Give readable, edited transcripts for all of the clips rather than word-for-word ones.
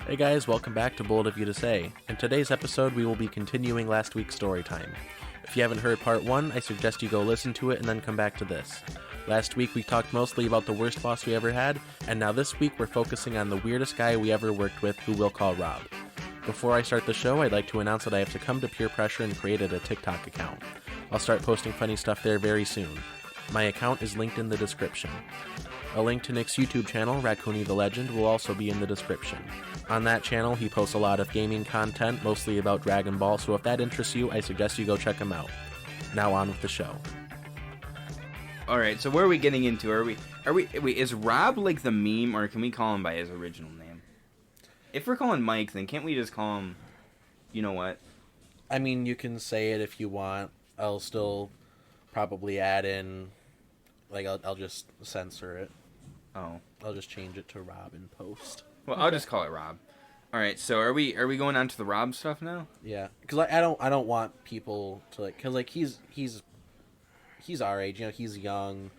Hey guys, welcome back to Bold of You to Say. In today's episode, we will be continuing last week's Storytime. If you haven't heard part 1, I suggest you go listen to it and then come back to this. Last week we talked mostly about the worst boss we ever had, and now this week we're focusing on the weirdest guy we ever worked with, who we'll call Rob. Before I start the show, I'd like to announce that I have succumbed to peer pressure and created a TikTok account. I'll start posting funny stuff there very soon. My account is linked in the description. A link to Nick's YouTube channel, Raccoony the Legend, will also be in the description. On that channel, he posts a lot of gaming content, mostly about Dragon Ball, so if that interests you, I suggest you go check him out. Now on with the show. Alright, so where are we getting into? Wait, is Rob like the meme, or can we call him by his original name? If we're calling Mike, then can't we just call him, you know what? I mean, you can say it if you want. I'll still probably add in, like, I'll just censor it. Oh. I'll just change it to Rob in post. Well, I'll just call it Rob. All right. So are we going on to the Rob stuff now? Yeah, because like, I don't want people to like, because like he's our age, you know, he's young.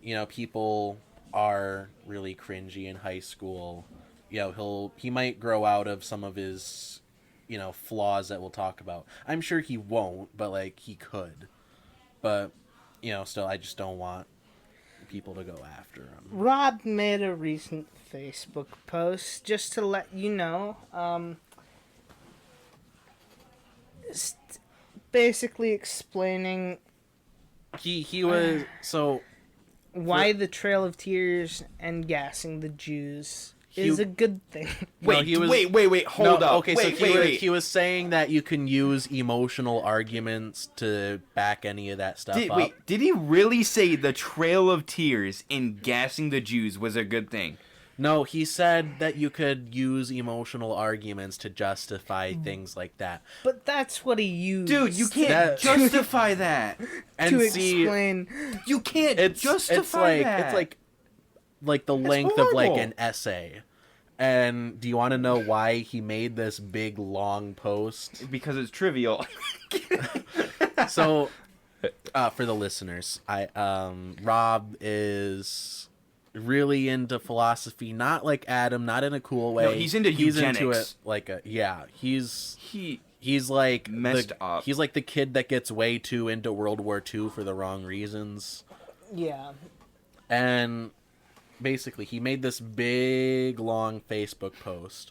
You know, people are really cringy in high school. You know, he might grow out of some of his, you know, flaws that we'll talk about. I'm sure he won't, but like he could. But you know, still, I just don't want people to go after him. Rob made a recent Facebook post just to let you know. Basically explaining He was so why the Trail of Tears and gassing the Jews is a good thing. Wait, hold up. Okay, he was saying that you can use emotional arguments to back any of that stuff up. Wait, did he really say the Trail of Tears and gassing the Jews was a good thing? No, he said that you could use emotional arguments to justify things like that. But that's what he used. Dude, you can't justify that. And to see, explain. You can't justify that. It's like the length of like an essay. And do you want to know why he made this big long post? Because it's trivial. So, for the listeners, Rob is really into philosophy, not like Adam, not in a cool way. No, he's into eugenics. Into it like he's like messed up. He's like the kid that gets way too into World War II for the wrong reasons. Yeah. And basically, he made this big, long Facebook post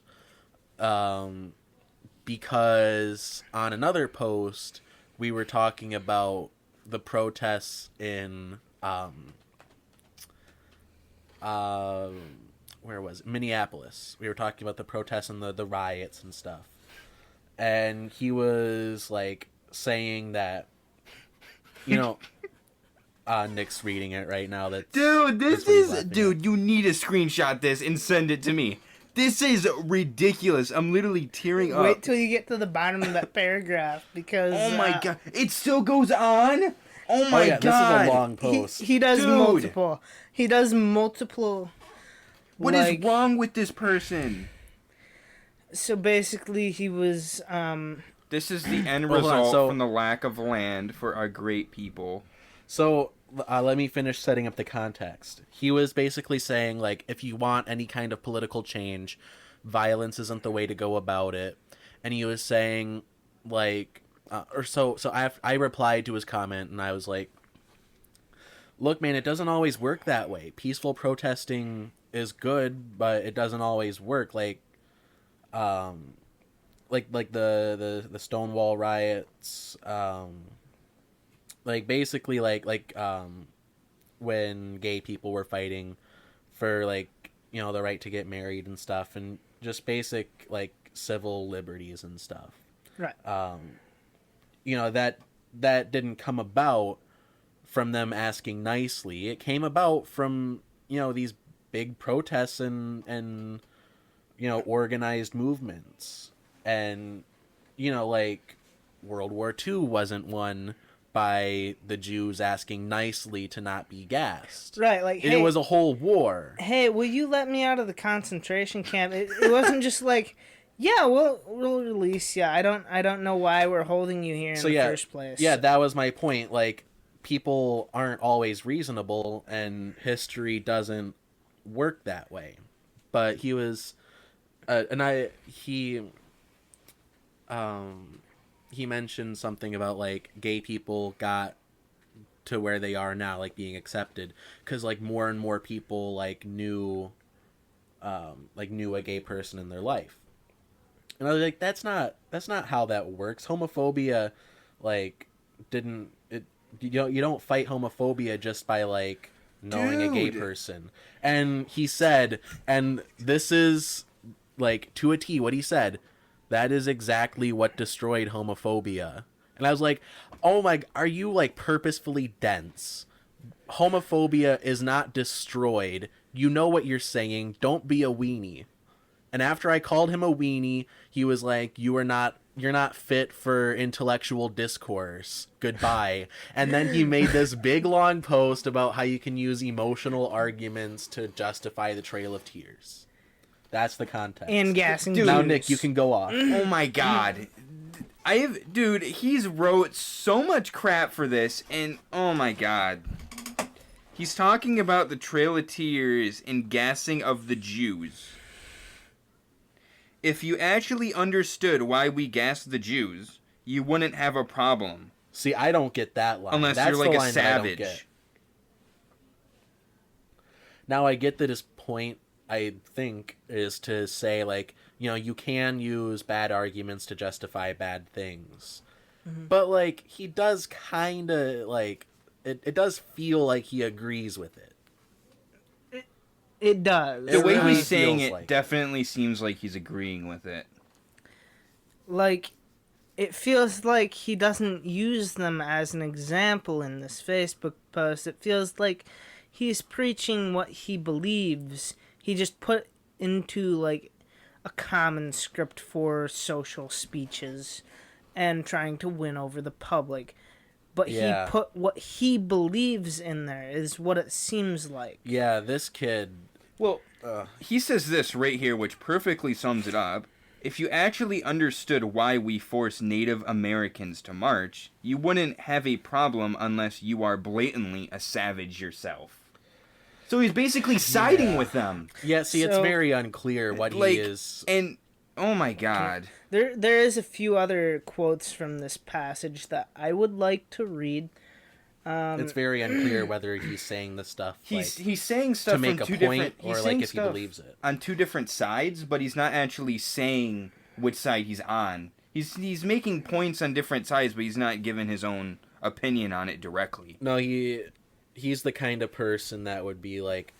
because on another post, we were talking about the protests in, where was it? Minneapolis. We were talking about the protests and the riots and stuff. And he was, like, saying that, you know... Nick's reading it right now. Dude, you need to screenshot this and send it to me. This is ridiculous. I'm literally tearing up. Wait till you get to the bottom of that paragraph because... Oh my god. It still goes on? Oh my god. This is a long post. He does multiple. He does multiple... What is wrong with this person? So basically he was... This is the end result from the lack of land for our great people. So... let me finish setting up the context. He was basically saying, like, if you want any kind of political change, violence isn't the way to go about it. And he was saying, like, I replied to his comment, and I was like, look, man, it doesn't always work that way. Peaceful protesting is good, but it doesn't always work. Like the Stonewall riots, like basically when gay people were fighting for, like, you know, the right to get married and stuff, and just basic like civil liberties and stuff. Right. You know, that didn't come about from them asking nicely. It came about from, you know, these big protests and you know, organized movements. And, you know, like World War II wasn't won by the Jews asking nicely to not be gassed. Right, like, and hey, it was a whole war. Hey, will you let me out of the concentration camp? It wasn't just like, yeah, we'll release you. I don't know why we're holding you here in the first place. Yeah, that was my point. Like, people aren't always reasonable, and history doesn't work that way. But he was And he mentioned something about like gay people got to where they are now, like being accepted, because like more and more people knew a gay person in their life. And I was like, that's not how that works. Homophobia, like, didn't it? You don't fight homophobia just by like knowing a gay person. And he said, and this is like to a T what he said, that is exactly what destroyed homophobia. And I was like, oh my, are you like purposefully dense? Homophobia is not destroyed. You know what you're saying. Don't be a weenie. And after I called him a weenie, he was like, you're not fit for intellectual discourse. Goodbye. And then he made this big long post about how you can use emotional arguments to justify the Trail of Tears. That's the context. And gassing. Dude, now, Nick, you can go off. Oh my god. Dude, he's wrote so much crap for this, and oh my god. He's talking about the Trail of Tears and gassing of the Jews. If you actually understood why we gassed the Jews, you wouldn't have a problem. See, I don't get that line. Unless That's you're like the a line that I don't savage. get. Now I get that his point, I think, is to say, like, you know, you can use bad arguments to justify bad things. Mm-hmm. But, like, he does kind of, like, it does feel like he agrees with it. It does. The way really he's saying it like definitely seems like he's agreeing with it. Like, it feels like he doesn't use them as an example in this Facebook post. It feels like he's preaching what he believes. He just put into, like, a common script for social speeches and trying to win over the public. But yeah. He put what he believes in there, is what it seems like. Yeah, this kid... Well, he says this right here, which perfectly sums it up. If you actually understood why we force Native Americans to march, you wouldn't have a problem unless you are blatantly a savage yourself. So he's basically siding with them. Yeah, see, it's very unclear what he is... And, oh my god. There is a few other quotes from this passage that I would like to read. It's very unclear whether he's saying the stuff he's saying stuff to make from a two point, different, or like if he believes it. On two different sides, but he's not actually saying which side he's on. He's making points on different sides, but he's not giving his own opinion on it directly. No, he's the kind of person that would be like,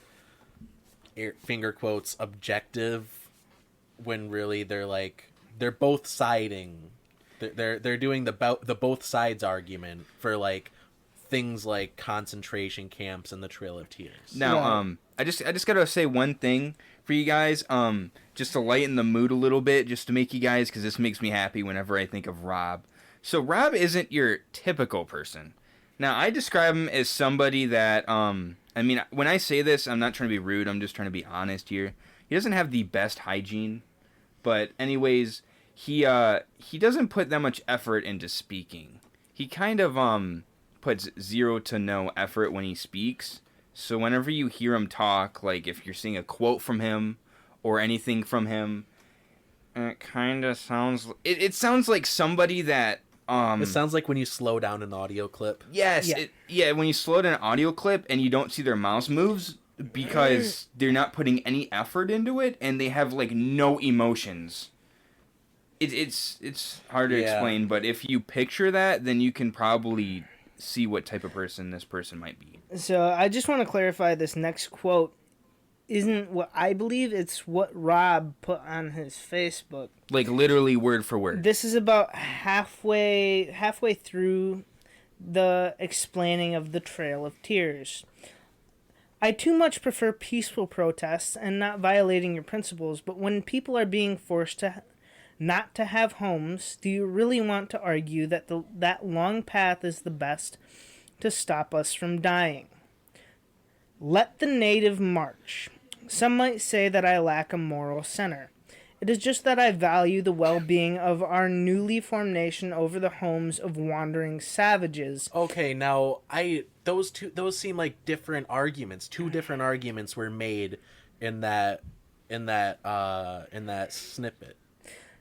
finger quotes, objective, when really they're both siding. They're doing the both sides argument for like things like concentration camps and the Trail of Tears. Now, I just gotta say one thing for you guys, just to lighten the mood a little bit, just to make you guys, because this makes me happy whenever I think of Rob. So Rob isn't your typical person. Now, I describe him as somebody that, I mean, when I say this, I'm not trying to be rude, I'm just trying to be honest here. He doesn't have the best hygiene, but anyways, he doesn't put that much effort into speaking. He kind of, puts 0 to no effort when he speaks. So whenever you hear him talk, like if you're seeing a quote from him or anything from him, it kind of sounds... It sounds like somebody that... It sounds like when you slow down an audio clip. Yes. Yeah, when you slow down an audio clip and you don't see their mouse moves because they're not putting any effort into it and they have, like, no emotions. It's hard to explain, but if you picture that, then you can probably see what type of person this person might be. So I just want to clarify, this next quote isn't what I believe, it's what Rob put on his Facebook. Like literally word for word. This is about halfway through the explaining of the Trail of Tears. I too much prefer peaceful protests and not violating your principles, but when people are being forced to not to have homes, do you really want to argue that that long path is the best to stop us from dying? Let the native march. Some might say that I lack a moral center. It is just that I value the well-being of our newly formed nation over the homes of wandering savages. Okay, now those seem like different arguments. Two different arguments were made in that in that snippet.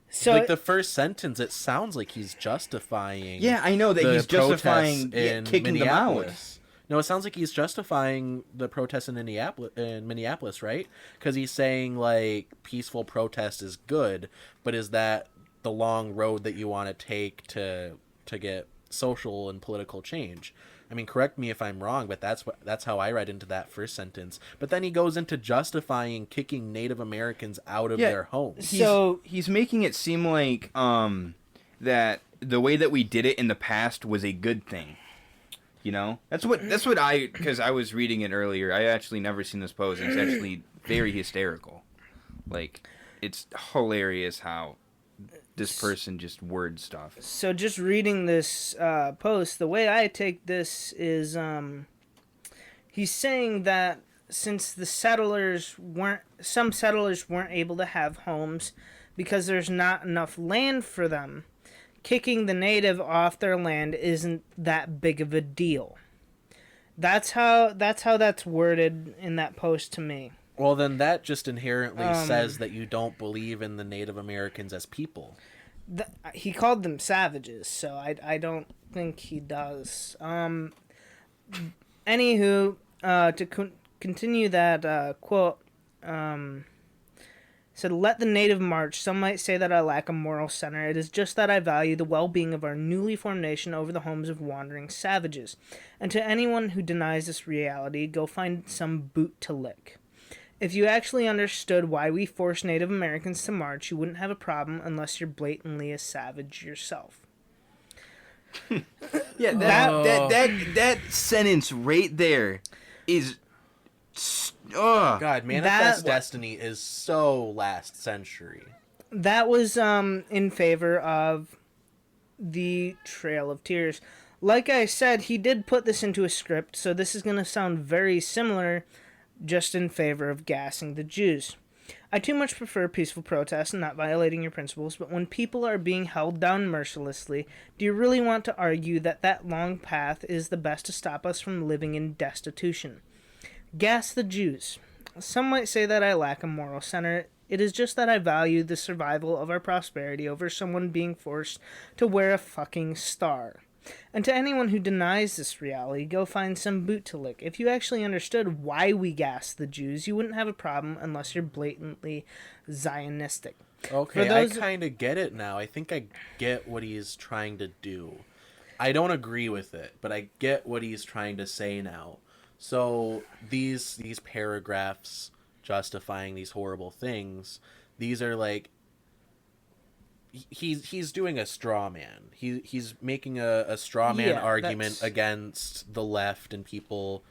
So Like the first sentence, it sounds like he's justifying. Yeah, I know that the he's justifying protests in kicking them out. Minneapolis. No, it sounds like he's justifying the protests in Minneapolis, right? Because he's saying like peaceful protest is good, but is that the long road that you want to take to get social and political change? I mean, correct me if I'm wrong, but that's how I read into that first sentence. But then he goes into justifying kicking Native Americans out of their homes. He's making it seem like that the way that we did it in the past was a good thing. You know, that's what I, because I was reading it earlier. I actually never seen this post. It's actually very hysterical. Like, it's hilarious how this person just words stuff. So just reading this post, the way I take this is he's saying that since some settlers weren't able to have homes because there's not enough land for them, kicking the native off their land isn't that big of a deal. That's how that's worded in that post to me. Well, then that just inherently says that you don't believe in the Native Americans as people. He called them savages, so I don't think he does. Anywho, to continue that quote, said, "Let the native march. Some might say that I lack a moral center. It is just that I value the well-being of our newly formed nation over the homes of wandering savages. And to anyone who denies this reality, go find some boot to lick. If you actually understood why we force Native Americans to march, you wouldn't have a problem unless you're blatantly a savage yourself." Yeah, that sentence right there is... God, Manifest Destiny is so last century. That was in favor of the Trail of Tears. Like I said, he did put this into a script, so this is going to sound very similar, just in favor of gassing the Jews. I too much prefer peaceful protest and not violating your principles, but when people are being held down mercilessly, do you really want to argue that that long path is the best to stop us from living in destitution? Gas the Jews. Some might say that I lack a moral center. It is just that I value the survival of our prosperity over someone being forced to wear a fucking star. And to anyone who denies this reality, go find some boot to lick. If you actually understood why we gas the Jews, you wouldn't have a problem unless you're blatantly Zionistic. Okay, I kind of get it now. I think I get what he's trying to do. I don't agree with it, but I get what he's trying to say now. So these paragraphs justifying these horrible things, these are like he's doing a straw man. He's making a straw man argument against the left and people,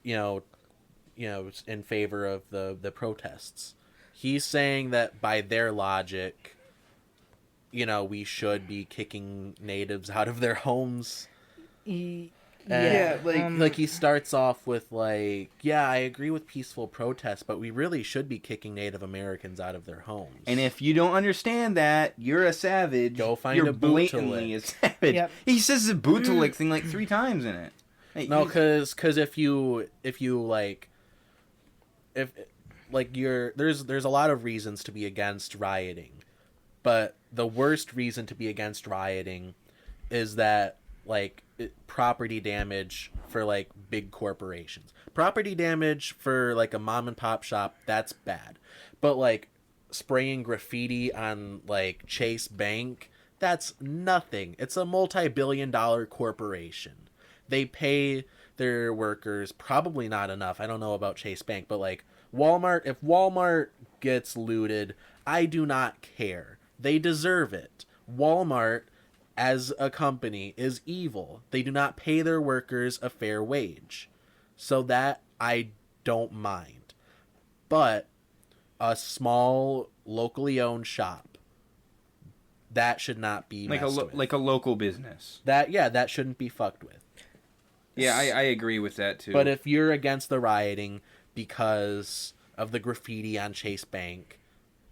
you know, in favor of the protests. He's saying that by their logic, we should be kicking natives out of their homes. Like he starts off with I agree with peaceful protest, but we really should be kicking Native Americans out of their homes. And if you don't understand that, you're a savage. Go find a boot to lick. A savage. Yep. He says the boot to lick thing like 3 times in it. Hey, no, because if you there's a lot of reasons to be against rioting, but the worst reason to be against rioting is that property damage for big corporations. Property damage for a mom and pop shop, that's bad. But spraying graffiti on Chase Bank, that's nothing. It's a multi-billion-dollar corporation. They pay their workers probably not enough. I don't know about Chase Bank, but Walmart, if Walmart gets looted, I do not care. They deserve it. Walmart as a company is evil. They do not pay their workers a fair wage. So that I don't mind. But a small, locally owned shop, that should not be messed with. Like a local business. That shouldn't be fucked with. Yeah, I agree with that too. But if you're against the rioting because of the graffiti on Chase Bank,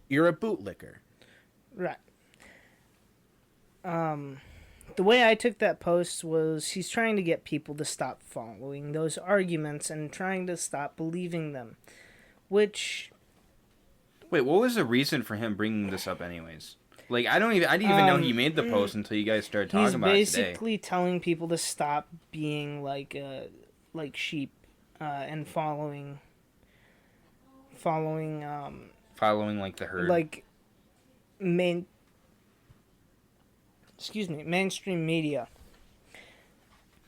you're a bootlicker. Right. The way I took that post was he's trying to get people to stop following those arguments and trying to stop believing them, which Wait, what was the reason for him bringing this up, anyways? Like, I didn't even know he made the post until you guys started talking about it today. He's basically telling people to stop being like sheep, and following Following, like, the herd. like mainstream media.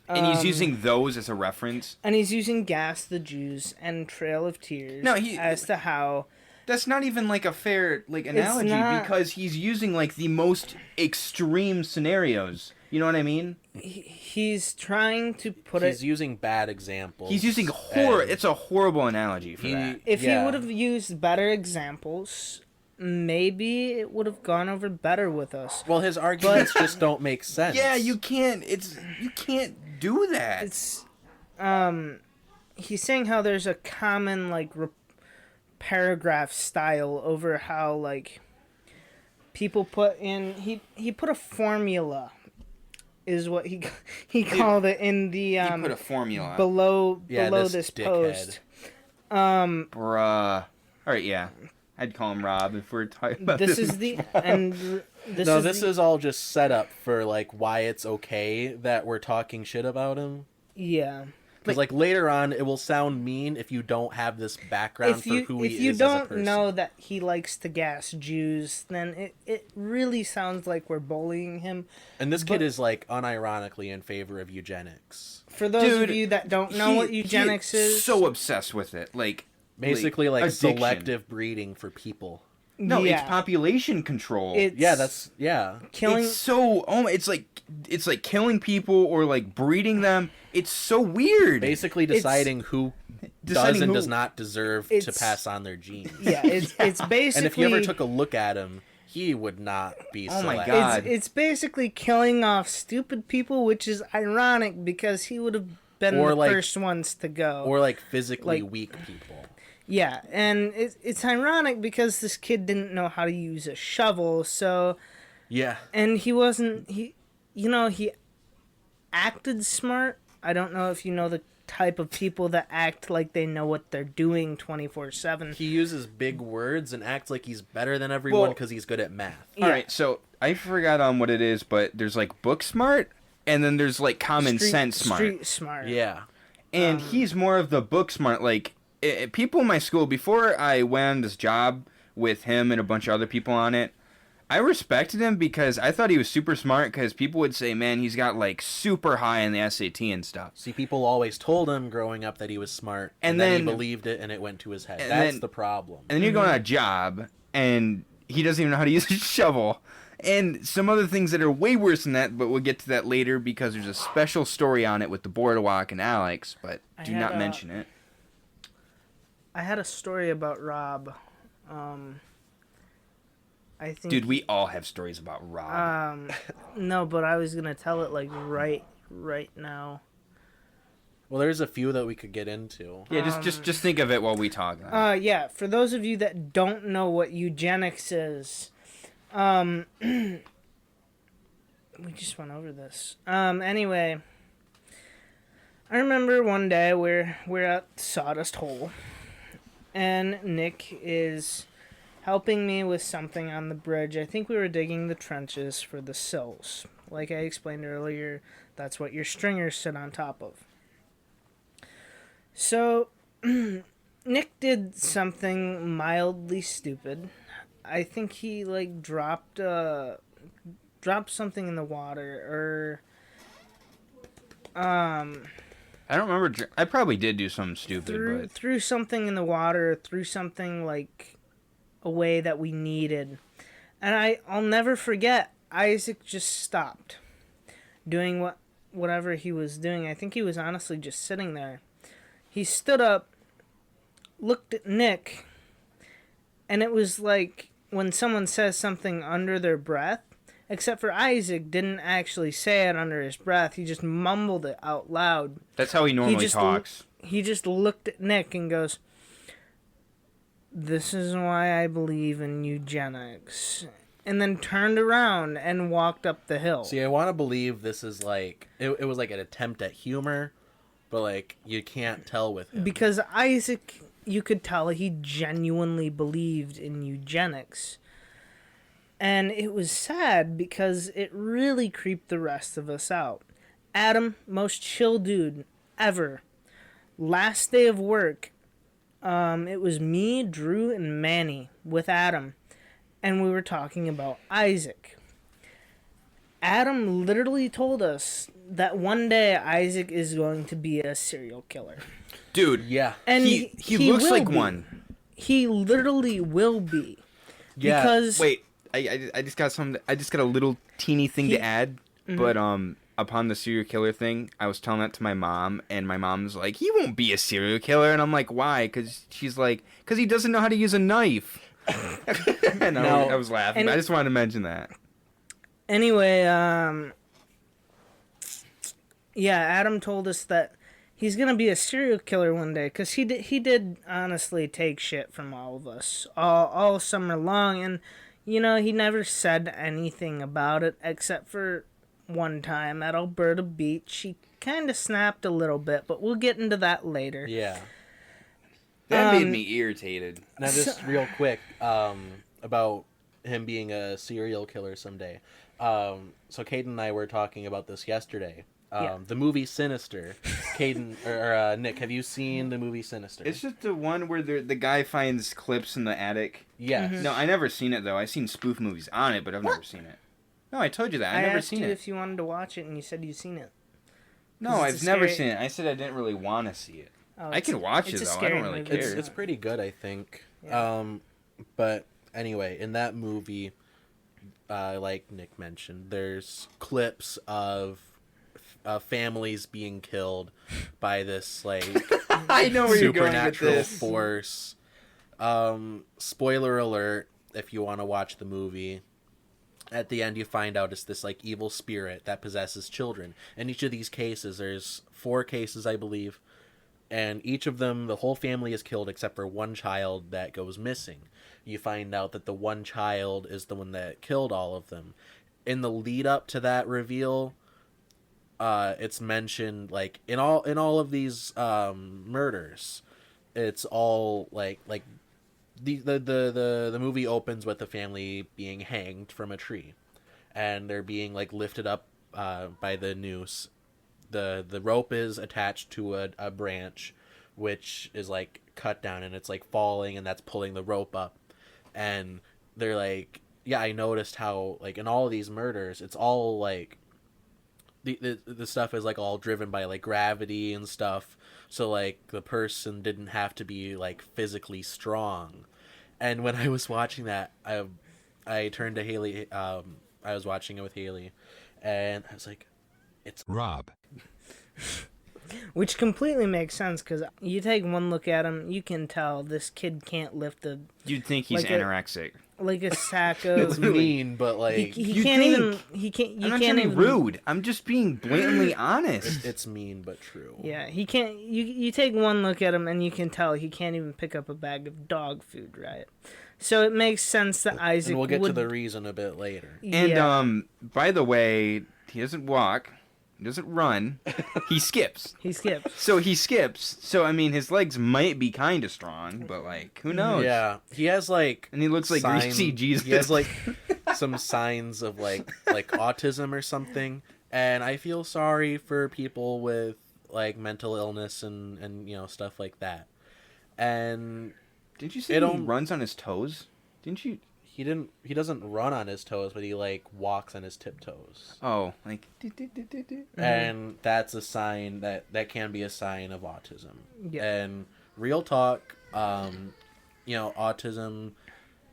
And he's using those as a reference. And he's using Gas the Jews and Trail of Tears as to how... That's not even, like, a fair, like, analogy, because he's using, like, the most extreme scenarios. You know what I mean? He's trying to put He's using bad examples. He's using It's a horrible analogy for that. If he would have used better examples, maybe it would have gone over better with us. Well, his arguments just don't make sense. Yeah, you can't do that. It's he's saying how there's a common like paragraph style over how like people put in he put a formula is what he called it in the he put a formula below this dickhead. post. Bruh. All right, yeah. I'd call him Rob if we're talking about this. This is all just set up for like why it's okay that we're talking shit about him. Yeah. Because like later on, it will sound mean if you don't have this background for who he is as a person. If you don't know that he likes to gas Jews, then it really sounds like we're bullying him. And this kid is like unironically in favor of eugenics. For those of you that don't know what eugenics is, so obsessed with it, like basically like addiction. Selective breeding for people. No, it's population control. Killing. It's so it's like killing people or like breeding them. It's so weird. Basically deciding who does and does not deserve to pass on their genes. Yeah, it's basically. And if you ever took a look at him, he would not be. Oh selected. my god! It's basically killing off stupid people, which is ironic because he would have been the first ones to go. Or like physically weak people. Yeah, and it's ironic because this kid didn't know how to use a shovel, so... Yeah. And he acted smart. I don't know if you know the type of people that act like they know what they're doing 24/7. He uses big words and acts like he's better than everyone because he's good at math. Yeah. Alright, so I forgot what it is, but there's like book smart, and then there's like common sense smart. Street smart. Yeah. And he's more of the book smart, like... people in my school, before I went on this job with him and a bunch of other people on it, I respected him because I thought he was super smart because people would say, man, he's got like super high in the SAT and stuff. See, people always told him growing up that he was smart, and then he believed it and it went to his head. That's the problem. And then you're going on a job and he doesn't even know how to use a shovel. And some other things that are way worse than that, but we'll get to that later because there's a special story on it with the boardwalk and Alex, but do not mention it. I had a story about Rob. I think. Dude, we all have stories about Rob. No, but I was gonna tell it like right now. Well, there's a few that we could get into. Yeah, just think of it while we talk. Yeah. For those of you that don't know what eugenics is, we just went over this. Anyway, I remember one day we're at Sawdust Hole. And Nick is helping me with something on the bridge. I think we were digging the trenches for the sills. Like I explained earlier, that's what your stringers sit on top of. So, Nick did something mildly stupid. I think he, like, dropped something in the water, or... I don't remember. I probably did do something stupid, threw something in the water, threw something like away that we needed, and I'll never forget. Isaac just stopped doing whatever he was doing. I think he was honestly just sitting there. He stood up, looked at Nick, and it was like when someone says something under their breath. Except for Isaac didn't actually say it under his breath. He just mumbled it out loud. That's how he normally talks. He just looked at Nick and goes, "This is why I believe in eugenics." And then turned around and walked up the hill. See, I want to believe this is like... It was like an attempt at humor, but like you can't tell with him. Because Isaac you could tell he genuinely believed in eugenics. And it was sad because it really creeped the rest of us out. Adam, most chill dude ever. Last day of work, it was me, Drew, and Manny with Adam. And we were talking about Isaac. Adam literally told us that one day Isaac is going to be a serial killer. Dude, Yeah. And he looks will like be. one. He literally will be. Yeah. Because Wait, I just got some. I just got a little teeny thing to add. But upon the serial killer thing, I was telling that to my mom, and my mom's like, "He won't be a serial killer," and I'm like, "Why?" Because she's like, "Because he doesn't know how to use a knife." And No. I was laughing. And- I just wanted to mention that. anyway, yeah, Adam told us that he's gonna be a serial killer one day because he did honestly take shit from all of us all summer long, and you know he never said anything about it except for one time at Alberta Beach. He kind of snapped a little bit, but we'll get into that later. Yeah. That made me irritated. Now, just real quick, about him being a serial killer someday. So Caden and I were talking about this yesterday. Yeah. The movie Sinister. Caden or Nick, have you seen the movie Sinister? It's just the one where the guy finds clips in the attic. Yes. Mm-hmm. No, I never seen it though. I've seen spoof movies on it, but I've never seen it. No, I told you that. I I've never asked seen you it. if you wanted to watch it, and you said you'd seen it. No, it's I've a never scary- seen it. I said I didn't really want to see it. Oh, I can watch it's it a though. I scary don't really movie. care. It's pretty good, I think. Yeah. But anyway, in that movie, like Nick mentioned, there's clips of families being killed by this like I know where you're going with supernatural this. force. Spoiler alert! If you want to watch the movie, at the end you find out it's this like evil spirit that possesses children. In each of these cases, there's 4 cases, I believe. And each of them, the whole family is killed except for one child that goes missing. You find out that the one child is the one that killed all of them. In the lead up to that reveal, it's mentioned like in all of these murders, it's all like the movie opens with the family being hanged from a tree, and they're being like lifted up by the noose. The rope is attached to a branch, which is like cut down, and it's like falling, and that's pulling the rope up. And they're like, yeah, I noticed how like in all of these murders, it's all like the stuff is like all driven by like gravity and stuff. So like the person didn't have to be like physically strong. And when I was watching that, I turned to Haley. I was watching it with Haley, and I was like, "It's Rob. Which completely makes sense because you take one look at him, you can tell this kid can't lift You'd think he's Like a- anorexic. a sack it's of. mean, but like He You'd can't even. think. He can't. You I'm not can't trying to even. be rude. I'm just being blatantly honest. it's mean but true." Yeah, he can't. You take one look at him and you can tell he can't even pick up a bag of dog food, right? So it makes sense that Isaac. And we'll get would, to the reason a bit later. And yeah, by the way, he doesn't walk. He doesn't run. He skips. he skips. So he skips. So I mean, his legs might be kind of strong, but like, who knows? Yeah, he has like And he looks like greasy Jesus. He has like some signs of like autism or something, and I feel sorry for people with like mental illness and you know stuff like that. And Didn't you say It he don't- runs on his toes? Didn't you? he doesn't run on his toes, but he like walks on his tiptoes. Oh, like. And that's a sign that can be a sign of autism. Yeah. And real talk, you know, autism,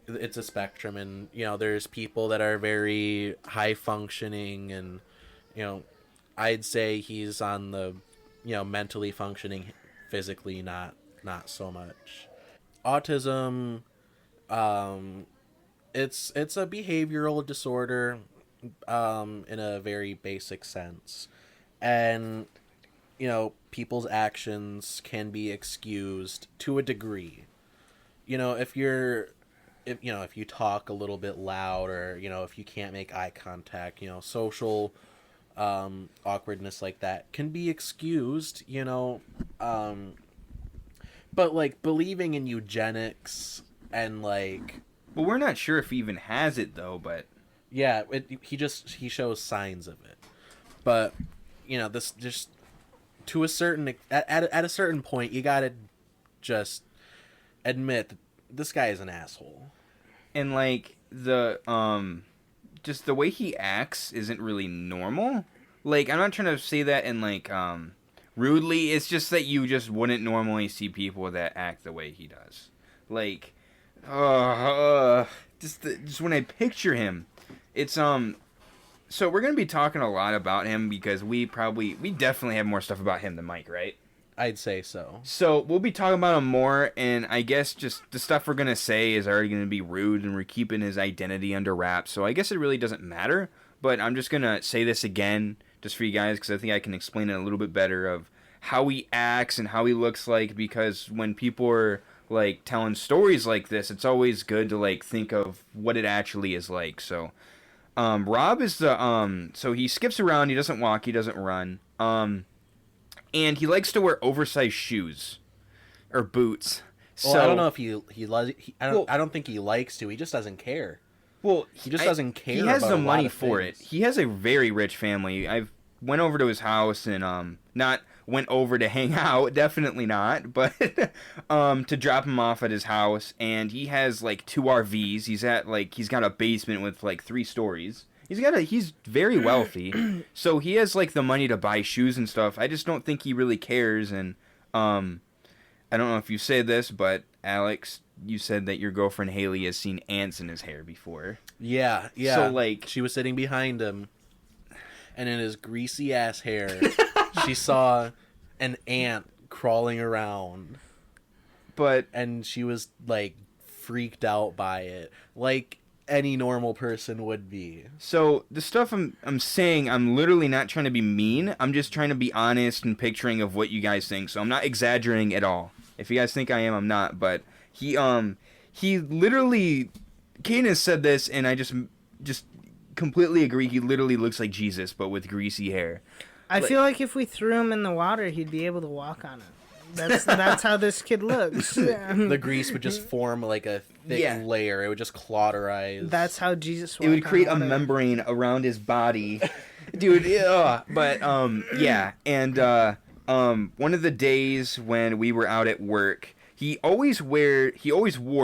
it's a spectrum, and you know there's people that are very high functioning, and you know I'd say he's on the, you know, mentally functioning, physically not so much. Autism, it's a behavioral disorder, in a very basic sense, and you know people's actions can be excused to a degree. You know, if you talk a little bit loud, or you know if you can't make eye contact, you know, social awkwardness like that can be excused, you know, But, like, believing in eugenics and, like... Well, we're not sure if he even has it, though, but... Yeah, he shows signs of it. But, you know, this just... To a certain... At a certain point, you gotta just admit that this guy is an asshole. And, like, just the way he acts isn't really normal. Like, I'm not trying to say that in, like, rudely. It's just that you just wouldn't normally see people that act the way he does. Like, just when I picture him, it's, so we're going to be talking a lot about him because we definitely have more stuff about him than Mike, right? I'd say so. So we'll be talking about him more, and I guess just the stuff we're going to say is already going to be rude, and we're keeping his identity under wraps, so I guess it really doesn't matter, but I'm just going to say this again, just for you guys, because I think I can explain it a little bit better of how he acts and how he looks like, because when people are, like, telling stories like this, it's always good to, like, think of what it actually is like, so... Rob is the, so he skips around, he doesn't walk, he doesn't run, and he likes to wear oversized shoes or boots. Well, so, I don't know if I don't think he likes to. He just doesn't care. Well, He just doesn't care. He has about the a lot money of for things. it. He has a very rich family. I've went over to his house and not went over to hang out, definitely not, but to drop him off at his house, and he has like 2 RVs. He's got a basement with like 3 stories. He's very wealthy, so he has like the money to buy shoes and stuff. I just don't think he really cares. And I don't know if you said this, but Alex, you said that your girlfriend Haley has seen ants in his hair before. Yeah. So like she was sitting behind him, and in his greasy ass hair, she saw an ant crawling around, and she was like freaked out by it, like any normal person would be. So the stuff I'm saying, I'm literally not trying to be mean. I'm just trying to be honest and picturing of what you guys think. So I'm not exaggerating at all. If you guys think I am, I'm not. But he literally, Kanan said this, and I just completely agree. He literally looks like Jesus, but with greasy hair. I feel like if we threw him in the water, he'd be able to walk on it. That's how this kid looks. The grease would just form like a thick layer. It would just cauterize. That's how Jesus walked. It would create a on water. membrane around his body, dude. But yeah, and one of the days when we were out at work, he always wore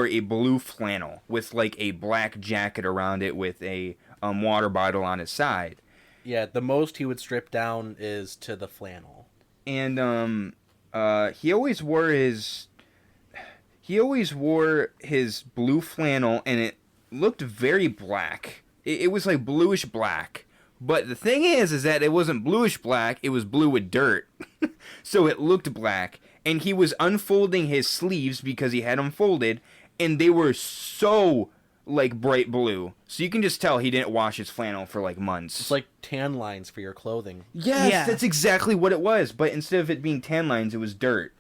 a blue flannel with like a black jacket around it with a water bottle on his side. Yeah, the most he would strip down is to the flannel. And he always wore his blue flannel, and it looked very black. It was like bluish black. But the thing is that it wasn't bluish black, it was blue with dirt. So it looked black. And he was unfolding his sleeves because he had them folded, and they were so like bright blue. So you can just tell he didn't wash his flannel for like months. It's like tan lines for your clothing. Yes, Yeah. That's exactly what it was. But instead of it being tan lines, it was dirt.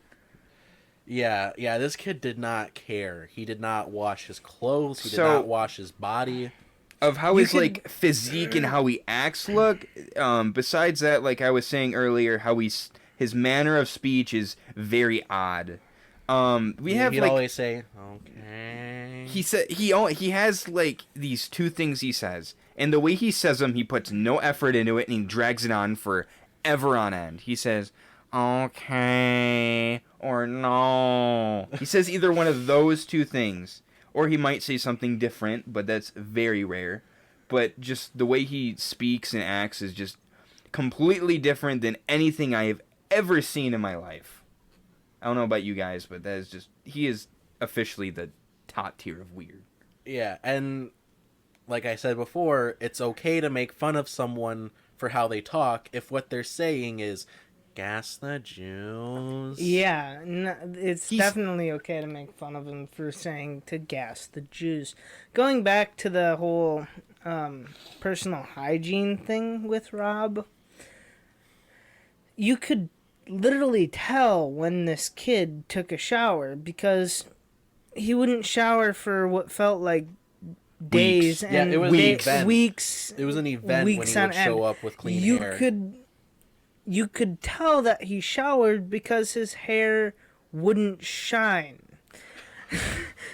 Yeah, this kid did not care. He did not wash his clothes. He did not wash his body. Of how his like physique and how he acts look. Besides that, like I was saying earlier, how his manner of speech is very odd. He'd always say, "Okay." He has like these 2 things he says, and the way he says them, he puts no effort into it, and he drags it on for ever on end. He says, "Okay," or "No." He says either one of those 2 things, or he might say something different, but that's very rare. But just the way he speaks and acts is just completely different than anything I have ever seen in my life. I don't know about you guys, but that is just, he is officially the top tier of weird. Yeah, and like I said before, it's okay to make fun of someone for how they talk if what they're saying is gas the Jews. Yeah, it's definitely okay to make fun of him for saying to gas the Jews. Going back to the whole personal hygiene thing with Rob, you could literally tell when this kid took a shower because he wouldn't shower for what felt like days and it was weeks. It was an event when he would show up with clean hair. You could tell that he showered because his hair wouldn't shine.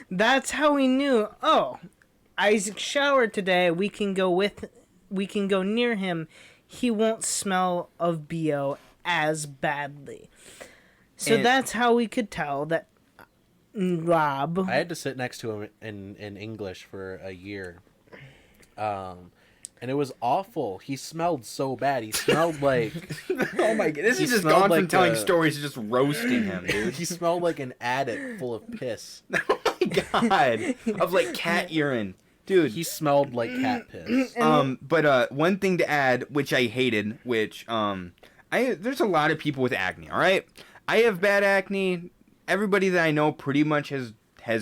That's how we knew, oh, Isaac showered today. We can go near him. He won't smell of BO as badly. So that's how we could tell that Rob... I had to sit next to him in English for a year. And it was awful. He smelled so bad. He smelled like... Oh my god. This is just gone from telling stories to just roasting him, dude. He smelled like an attic full of piss. Oh my god. Of like cat urine. Dude. He smelled like cat piss. But one thing to add, which I hated, which there's a lot of people with acne, alright? I have bad acne. Everybody that I know pretty much has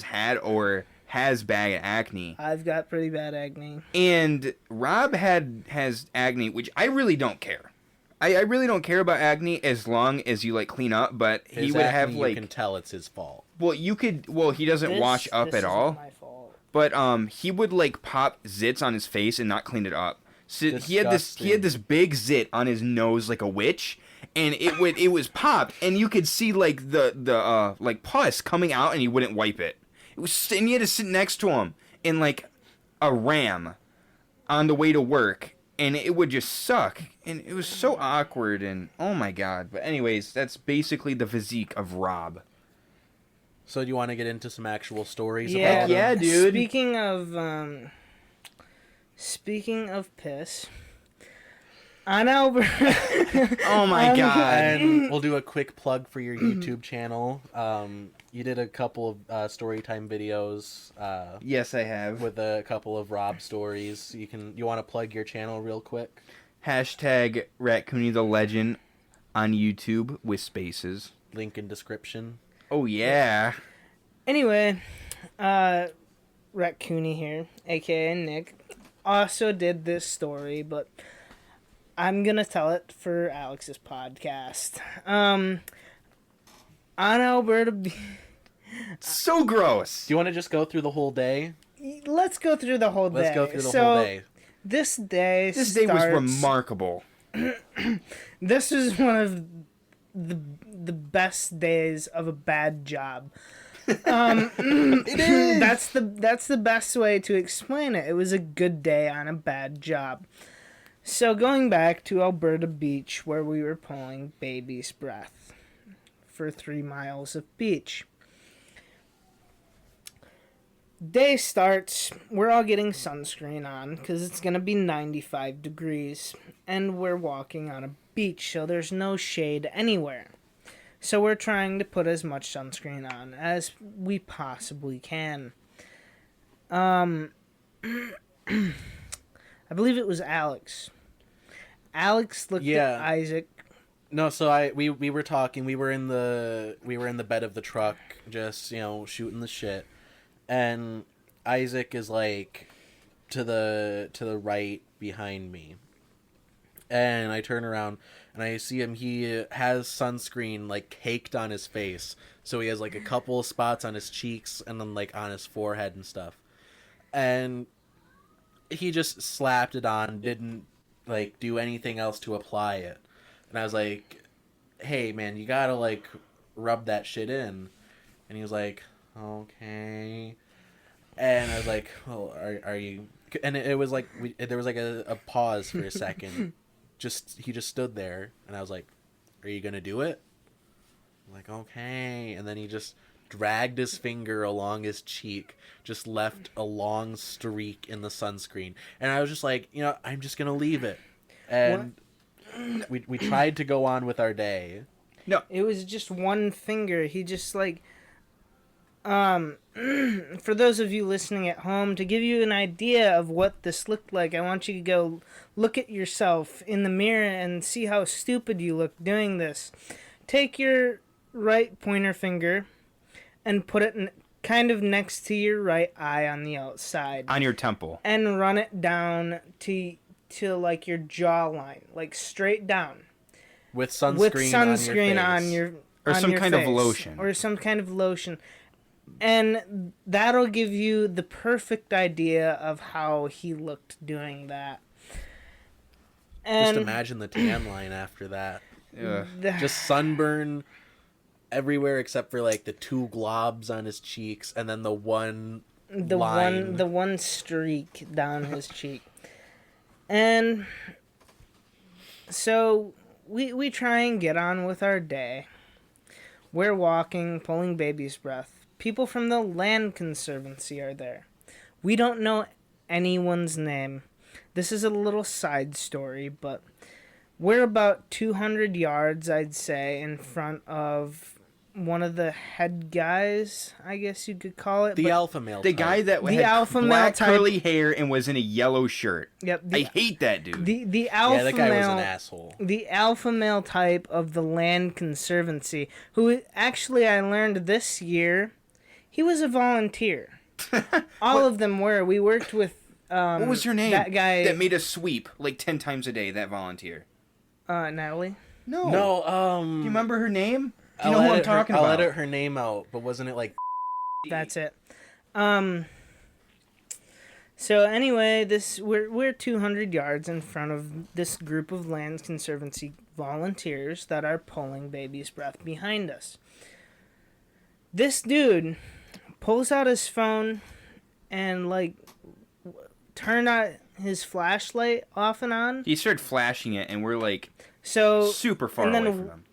had or has bad acne. I've got pretty bad acne. And Rob has acne, which I really don't care. I really don't care about acne as long as you like clean up, but he would have like... You can tell it's his fault. Well, he doesn't wash up at all. My fault. But he would like pop zits on his face and not clean it up. So he had this big zit on his nose like a witch, and it was popped, and you could see like the like pus coming out, and he wouldn't wipe it. And you had to sit next to him in like a ram on the way to work, and it would just suck, and it was so awkward, and oh my god. But anyways, that's basically the physique of Rob. So do you want to get into some actual stories? Yeah, about yeah, dude. Speaking of piss, on Albert. Oh my god! And we'll do a quick plug for your YouTube channel. You did a couple of Storytime videos. Yes, I have. With a couple of Rob stories. You want to plug your channel real quick? Hashtag Raccoony the Legend on YouTube with spaces. Link in description. Oh yeah. Anyway, Raccoony here, aka Nick, also did this story, but I'm gonna tell it for Alex's podcast. On Alberta Beach. So gross. Do you want to just go through the whole day? Let's go through the whole day. Let's go through the whole day. This day was remarkable. This is one of the best days of a bad job. It is. That's the best way to explain it. It was a good day on a bad job. So going back to Alberta Beach, where we were pulling baby's breath for 3 miles of beach. Day starts, we're all getting sunscreen on because it's going to be 95 degrees, and we're walking on a beach, so there's no shade anywhere. So we're trying to put as much sunscreen on as we possibly can. I believe it was Alex. Alex looked at Isaac. No, so we were talking. We were in the bed of the truck, just shooting the shit, and Isaac is like to the right behind me, and I turn around and I see him. He has sunscreen like caked on his face, so he has like a couple of spots on his cheeks and then like on his forehead and stuff, and he just slapped it on, didn't like do anything else to apply it. And I was like, hey man, you gotta like rub that shit in. And he was like, okay. And I was like, well, are you... And it was like, there was like a pause for a second. He just stood there, and I was like, are you gonna do it? I'm like, okay. And then he just dragged his finger along his cheek, just left a long streak in the sunscreen. And I was just like, I'm just gonna leave it. And we tried to go on with our day. No, it was just one finger. He just like... for those of you listening at home, to give you an idea of what this looked like, I want you to go look at yourself in the mirror and see how stupid you look doing this. Take your right pointer finger and put it kind of next to your right eye on the outside. On your temple. And run it down to like your jawline, like straight down. With sunscreen on your face. Or some kind of lotion. Or some kind of lotion. And that'll give you the perfect idea of how he looked doing that. And just imagine the tan line after that. Yeah. Just sunburn everywhere except for like the 2 globs on his cheeks and then the one the line. one streak down his cheek. And so we try and get on with our day. We're walking, pulling baby's breath. People from the Land Conservancy are there. We don't know anyone's name. This is a little side story, but we're about 200 yards, I'd say, in front of one of the head guys, I guess you could call it. The alpha male The type. guy that The had alpha male black type. curly hair and was in a yellow shirt. Yep. I hate that dude. The alpha Yeah, that guy male, was an asshole. The alpha male type of the Land Conservancy, who actually I learned this year, he was a volunteer. All of them were. We worked with. What was her name? That guy. that made us sweep like 10 times a day. That volunteer. Natalie. No. No, Do you remember her name? Do you know who I'm talking I'll about? edit her name out, but wasn't it like... That's it. So anyway, we're 200 yards in front of this group of Land Conservancy volunteers that are pulling baby's breath behind us. This dude pulls out his phone and like turn out his flashlight off and on. He started flashing it, and we're like So super far and away then from him.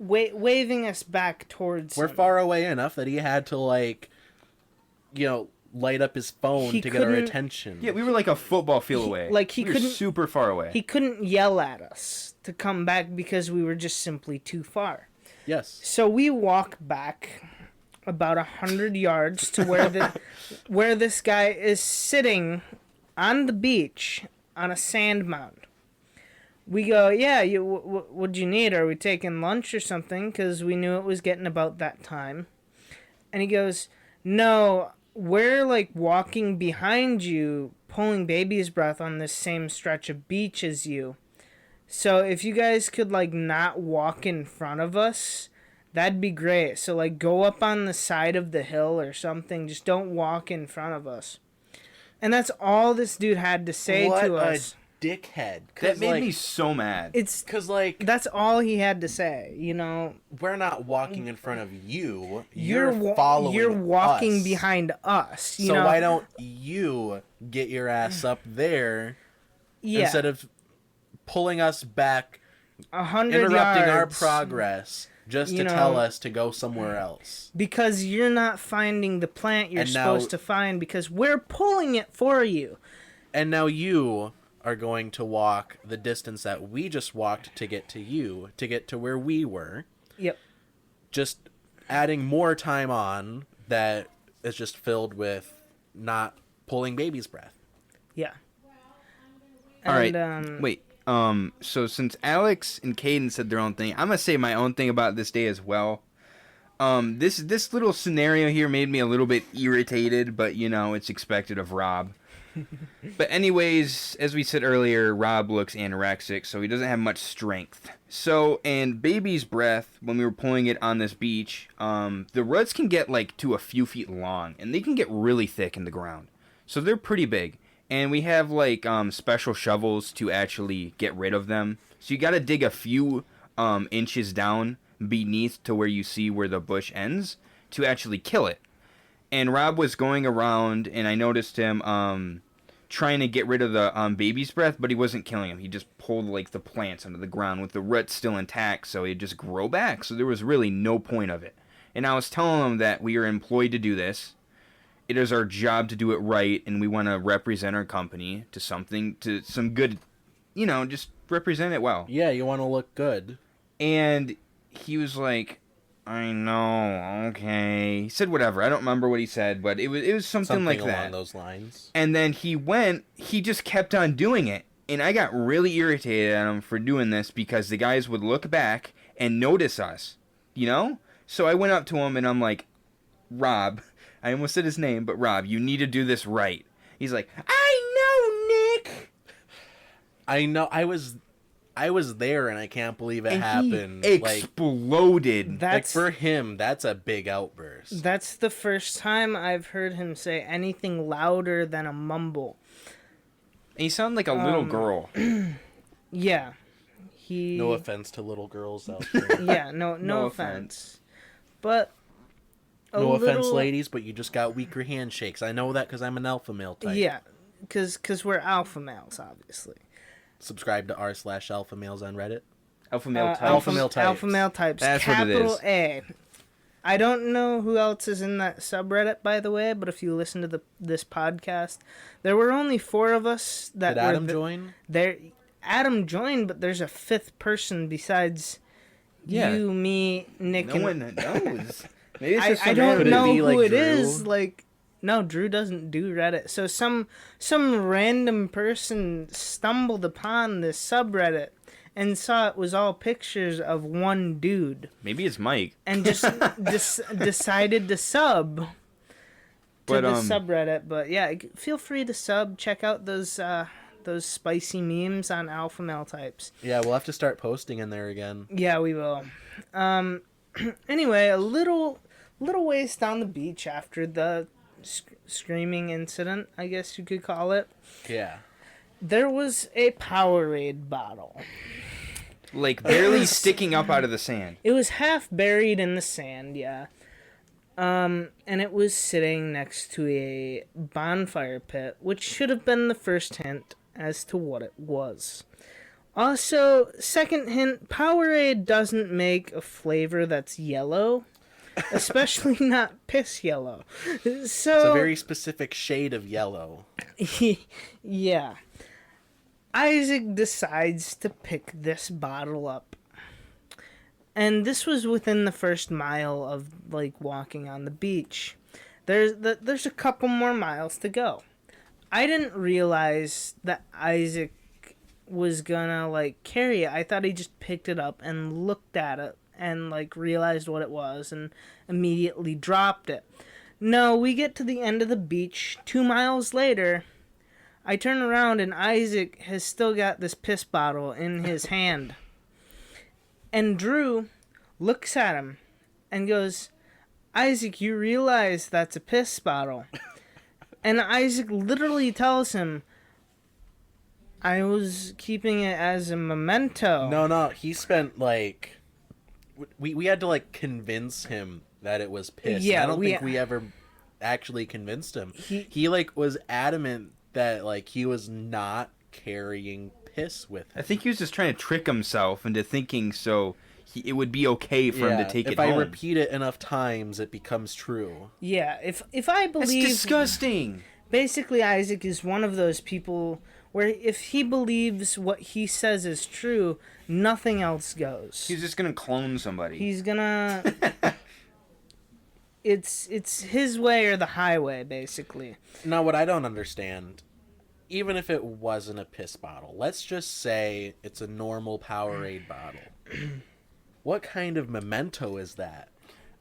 waving us back towards We're him. far away enough that he had to, like, you know, light up his phone He to get our couldn't- attention. Yeah, we were like a football field away. he we were couldn't super far away. He couldn't yell at us to come back because we were just simply too far. Yes. So we walk back about 100 yards to where this guy is sitting on the beach on a sand mound. We go, yeah, what'd you need? Are we taking lunch or something? Because we knew it was getting about that time. And he goes, no, we're like walking behind you, pulling baby's breath on this same stretch of beach as you. So if you guys could like not walk in front of us, that'd be great. So like go up on the side of the hill or something. Just don't walk in front of us. And that's all this dude had to say to us. Dickhead. that made me so mad. It's Because, like, that's all he had to say, you know. we're not walking in front of you. You're following You're walking us. behind us. You So know? why don't you get your ass up there yeah, instead of pulling us back, 100 interrupting our yards, progress just You to tell know, us to go somewhere else? because you're not finding the plant you're And now- supposed to find because we're pulling it for you. And now you are going to walk the distance that we just walked to get to you, to get to where we were. Yep. Just adding more time on that is just filled with not pulling baby's breath. Yeah. All right. And, Wait. So since Alex and Caden said their own thing, I'm gonna say my own thing about this day as well. This little scenario here made me a little bit irritated, but you know it's expected of Rob. But anyways, as we said earlier, Rob looks anorexic, so he doesn't have much strength. So, and baby's breath, when we were pulling it on this beach, the roots can get like to a few feet long, and they can get really thick in the ground. So they're pretty big. And we have like special shovels to actually get rid of them. So you got to dig a few inches down beneath to where you see where the bush ends to actually kill it. And Rob was going around, and I noticed him trying to get rid of the baby's breath, but he wasn't killing him. He just pulled like the plants under the ground with the roots still intact, so he'd just grow back. So there was really no point of it. And I was telling him that we are employed to do this. It is our job to do it right, and we want to represent our company to some good, you know, just represent it well. Yeah, you want to look good. And he was like, I know, okay. He said whatever. I don't remember what he said, but it was something like that. along those lines. And then he just kept on doing it. And I got really irritated at him for doing this because the guys would look back and notice us, you know? So I went up to him and I'm like, Rob, I almost said his name, but Rob, you need to do this right. He's like, I know, Nick. I know. I was there, and I can't believe it And happened. he Like exploded. That's for him, that's a big outburst. that's the first time I've heard him say anything louder than a mumble. And he sounded like a little girl. Yeah. He No offense to little girls out there. Yeah, no No offense. but No offense, ladies, but you just got weaker handshakes. I know that because I'm an alpha male type. Yeah, because we're alpha males, obviously. Subscribe to r/alpha males on Reddit. Alpha male types. Alpha male types. Alpha male types. That's what it capital is. A. I don't know who else is in that subreddit, by the way, but if you listen to this podcast, there were only 4 of us that Did Adam join? There, Adam joined, but there's a 5th person besides you, me, Nick, No and... one knows. Maybe it's just I some don't random- know Could it be, who like, it Drew? is. Like, no, Drew doesn't do Reddit. So some random person stumbled upon this subreddit and saw it was all pictures of one dude Maybe it's Mike. and just decided to sub to But, the subreddit. But yeah, feel free to sub. Check out those spicy memes on alpha male types. Yeah, we'll have to start posting in there again. Yeah, we will. Anyway, a little ways down the beach after the screaming incident, I guess you could call it, Yeah. there was a Powerade bottle. Like, barely sticking up out of the sand. It was half buried in the sand, yeah. And it was sitting next to a bonfire pit, which should have been the first hint as to what it was. Also, second hint, Powerade doesn't make a flavor that's yellow, especially not piss yellow. So It's a very specific shade of yellow. yeah. Isaac decides to pick this bottle up. And this was within the first mile of, like, walking on the beach. There's a couple more miles to go. I didn't realize that Isaac was gonna, like, carry it. I thought he just picked it up and looked at it and, like, realized what it was and immediately dropped it. No, we get to the end of the beach. 2 miles later, I turn around and Isaac has still got this piss bottle in his hand. And Drew looks at him and goes, "Isaac, you realize that's a piss bottle." And Isaac literally tells him, "I was keeping it as a memento." No, he spent, like... We had to, like, convince him that it was piss. Yeah, I don't think we ever actually convinced him. He, like, was adamant that, like, he was not carrying piss with him. I think he was just trying to trick himself into thinking it would be okay for him to take it home. If I repeat it enough times, it becomes true. Yeah, if I believe... That's disgusting. Basically, Isaac is one of those people where if he believes what he says is true, nothing else goes. He's just gonna clone somebody. He's gonna... It's his way or the highway, basically. Now, what I don't understand, even if it wasn't a piss bottle, let's just say it's a normal Powerade bottle. What kind of memento is that?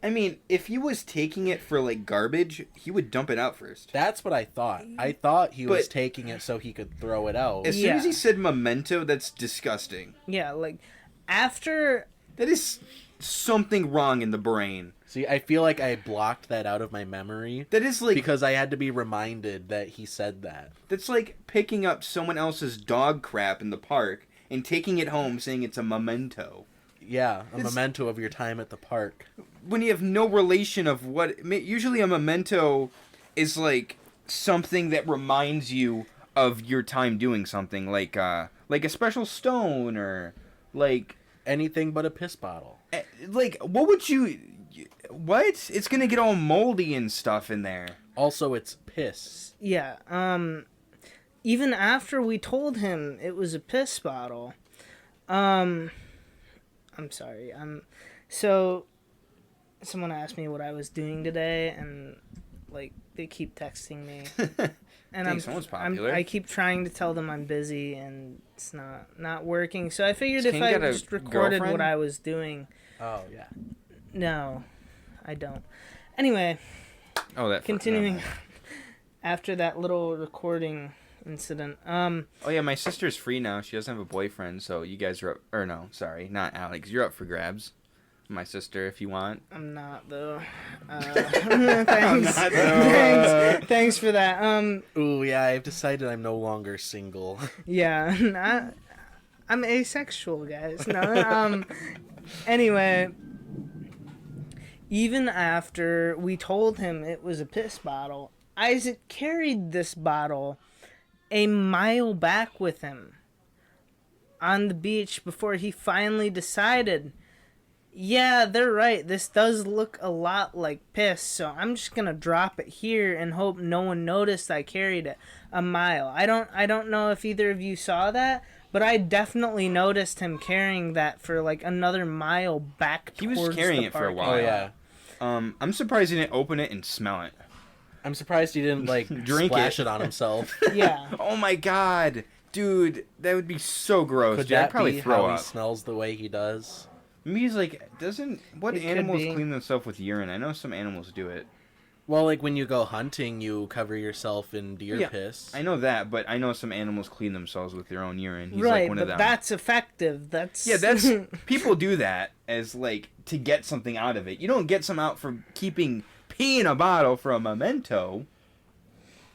I mean, if he was taking it for, like, garbage, he would dump it out first. That's what I thought. I thought he was taking it so he could throw it out. As soon as he said memento, that's disgusting. Yeah, like, after... That is something wrong in the brain. See, I feel like I blocked that out of my memory. That is like... Because I had to be reminded that he said that. That's like picking up someone else's dog crap in the park and taking it home saying it's a memento. Yeah, a memento of your time at the park. When you have no relation of what... Usually a memento is like something that reminds you of your time doing something. Like a special stone or like... Anything but a piss bottle. Like, what would you... What? It's gonna get all moldy and stuff in there. Also, it's piss. Yeah, even after we told him it was a piss bottle, I'm sorry, so someone asked me what I was doing today, and, like, they keep texting me. And someone's popular. I keep trying to tell them I'm busy, and it's not working. So I figured if I just recorded what I was doing. Oh, yeah. No, I don't. Anyway, continuing after that little recording incident. Oh yeah, my sister's free now. She doesn't have a boyfriend, so you guys are up. Or no, sorry, not Alex. You're up for grabs. My sister, if you want. I'm not though. Thanks. Thanks for that. Ooh, yeah, I've decided I'm no longer single. Yeah, I'm asexual, guys. No. Anyway, even after we told him it was a piss bottle, Isaac carried this bottle a mile back with him on the beach before he finally decided, yeah, they're right, this does look a lot like piss, so I'm just gonna drop it here and hope no one noticed I carried it a mile. I don't know if either of you saw that, but I definitely noticed him carrying that for like another mile back He towards was carrying the it for a parking while. Oh, lot. yeah. I'm surprised he didn't open it and smell it. I'm surprised he didn't, like, Drink splash it. it on himself. Yeah. Oh my god, dude, that would be so gross. Could Dude, I'd that probably be throw how up. he smells the way he does? Maybe he's like, what It could animals be. clean themselves with urine? I know some animals do it. Well, like, when you go hunting, you cover yourself in deer piss. I know that, but I know some animals clean themselves with their own urine. He's Right, like one but of them. that's effective. That's Yeah, that's people do that as like to get something out of it. You don't get some out for keeping pee in a bottle for a memento.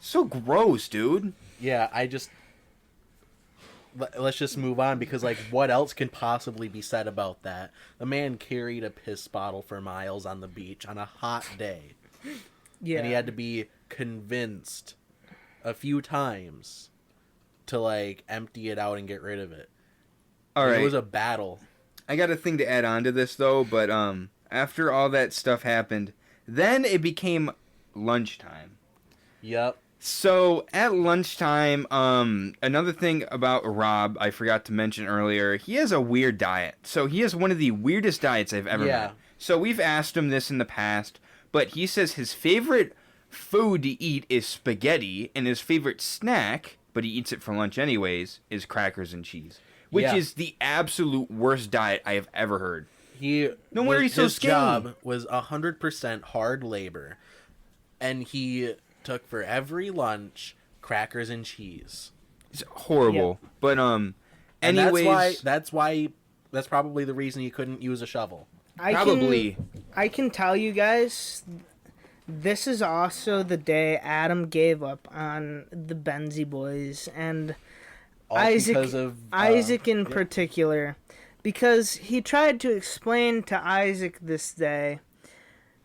So gross, dude. Yeah, let's just move on, because, like, what else can possibly be said about that? The man carried a piss bottle for miles on the beach on a hot day. yeah. And he had to be convinced a few times to, like, empty it out and get rid of it. All And right, It was a battle. I got a thing to add on to this though, but after all that stuff happened, then it became lunchtime. Yep. So at lunchtime, another thing about Rob I forgot to mention earlier, he has a weird diet. So he has one of the weirdest diets I've ever Yeah. met. So we've asked him this in the past, but he says his favorite food to eat is spaghetti, and his favorite snack, but he eats it for lunch anyways, is crackers and cheese. Which Yeah. is the absolute worst diet I have ever heard. No wonder he's so his skinny. job was 100% hard labor, and he took for every lunch crackers and cheese. It's horrible. But And anyways, that's probably the reason he couldn't use a shovel. probably. I can tell you guys, this is also the day Adam gave up on the Benzie boys and All Isaac. because of Isaac in yeah. particular, because he tried to explain to Isaac this day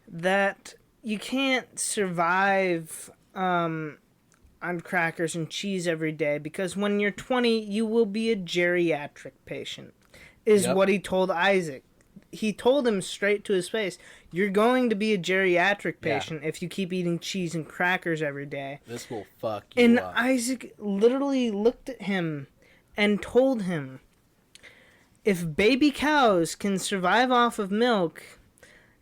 that you can't survive on crackers and cheese every day, because when you're 20 you will be a geriatric patient, is Yep. what he told Isaac. He told him straight to his face, you're going to be a geriatric Yeah. patient if you keep eating cheese and crackers every day. This will fuck you And up. Isaac literally looked at him and told him, if baby cows can survive off of milk,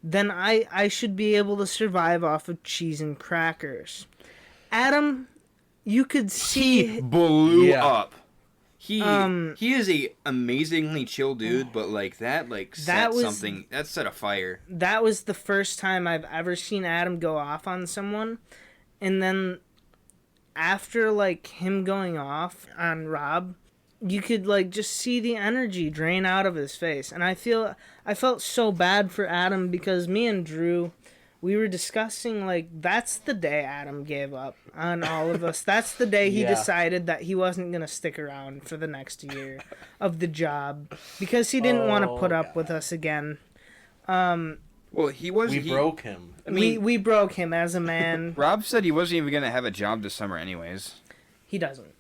then I should be able to survive off of cheese and crackers. Adam, you could He see blew Yeah. up. He is a amazingly chill Oh. dude, but like that set something, that set a fire. that was the first time I've ever seen Adam go off on someone. And then after like him going off on Rob, you could like just see the energy drain out of his face. And I felt so bad for Adam, because me and Drew, we were discussing like that's the day Adam gave up on all of us. That's the day he Yeah. decided that he wasn't going to stick around for the next year of the job, because he didn't want to put up with us again. Well, he was. We he- broke him. I mean, we broke him as a man. Rob said he wasn't even gonna have a job this summer, anyways. He doesn't.